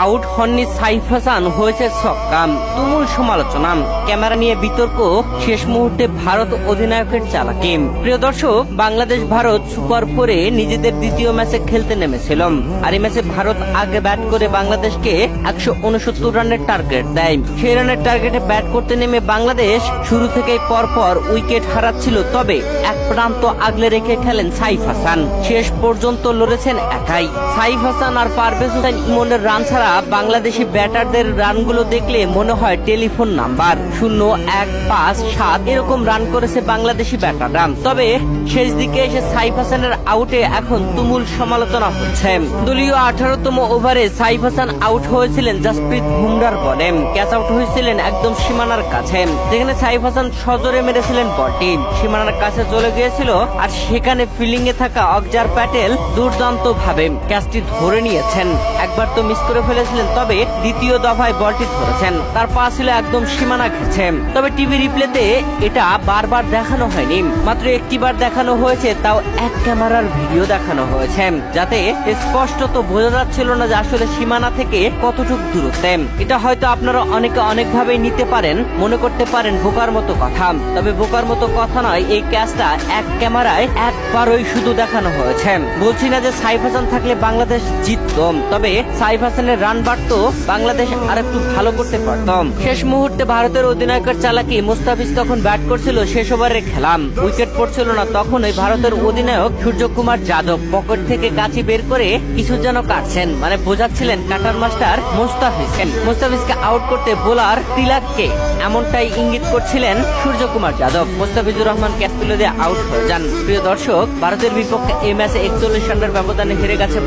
Out হননি সাইফ হাসান, হয়েছে ছক্কা। তুমুল সমালোচনা, ক্যামেরা নিয়ে বিতর্ক, শেষ মুহূর্তে ভারত অধিনায়কের চালাকি। প্রিয় দর্শক, বাংলাদেশ ভারত সুপার 4-এ নিজেদের দ্বিতীয় ম্যাচে খেলতে নেমেছিল। আর এই ম্যাচে ভারত আগে ব্যাট করে বাংলাদেশকে 169 রানের টার্গেট দেয়। সেই রানের টার্গেটে ব্যাট করতে নেমে বাংলাদেশ শুরু থেকেই পরপর উইকেট হারাচ্ছিল। তবে এক প্রান্ত আগলে রেখে খেলেন সাইফ হাসান। শেষ পর্যন্ত লড়েছেন একাই। সাইফ হাসান আর পারভেজ হোসেন ইমনের রান ছাড়া বাংলাদেশি ব্যাটারদের রানগুলো দেখলে মনে হয় টেলিফোন নাম্বার 0, 1, 5, 7 এরকম রান করেছে বাংলাদেশি ব্যাটাররা। তবে শেষ দিকে এসে সাইফ হাসানের আউটে এখন তুমুল সমালোচনা হচ্ছে। দলীয় 18তম ওভারে সাইফ হাসান আউট হয়েছিলেন জাসপ্রীত বুমরার বলে। ক্যাচ আউট হয়েছিলেন একদম সীমানার কাছে, যেখানে সাইফ হাসান সজোরে মেরেছিলেন বলটি সীমানার কাছে চলে গিয়েছিল। আর সেখানে ফিল্ডিং এ থাকা অক্সার প্যাটেল দুর্দান্ত ভাবে ক্যাচটি ধরে নিয়েছেন। একবার তো মিস করে ফেলেছিলেন, তবে দ্বিতীয় দফায় বলটি ধরেছেন। তার পা ছিল একদম সীমানা ঘেঁষে। তবে টিভি রিপ্লেতে এটা বারবার দেখানো হয়নি, মাত্র একটিবার দেখানো হয়েছে, তাও এক ক্যামেরার ভিডিও দেখানো হয়েছে, যাতে স্পষ্টত বোঝা যাচ্ছিল না যে আসলে সীমানা থেকে কতটুকু দূরত্বে। এটা হয়তো আপনারা অনেকে অনেকভাবেই নিতে পারেন, মনে করতে পারেন বোকার মতো কথা। তবে বোকার মতো কথা নয়, এই ক্যাচটা এক ক্যামেরায় একবারই শুধু দেখানো হয়েছে। বলছি না যে সাইফ হাসান থাকলে বাংলাদেশ জিতত, তবে সাইফ হাসানের রান বাড়তো, বাংলাদেশ আর একটু ভালো করতে পারত। শেষ মুহূর্তে ভারতের অধিনায়কের চালাকি, মুস্তাফিজ তখন ব্যাট করছিল শেষ ওভারের খেলা, উইকেট পড়ছিল না। তখন ওই ভারতের অধিনায়ক সূর্যকুমার যাদব পকেট থেকে কাঁচি বের করে কিছু যেন কাটছেন, মানে বোঝাচ্ছিলেন কাটার মাস্টার মুস্তাফিজকে আউট করতে বোলার তিলাককে, এমনটাই ইঙ্গিত করছিলেন সূর্যকুমার যাদব। মুস্তাফিজুর রহমান ক্যাচ তুলে দিয়ে আউট হয়ে যান। প্রিয় দর্শক, ভারতের বিপক্ষে এই ম্যাচে 41 রানের ব্যবধানে হেরে গেছে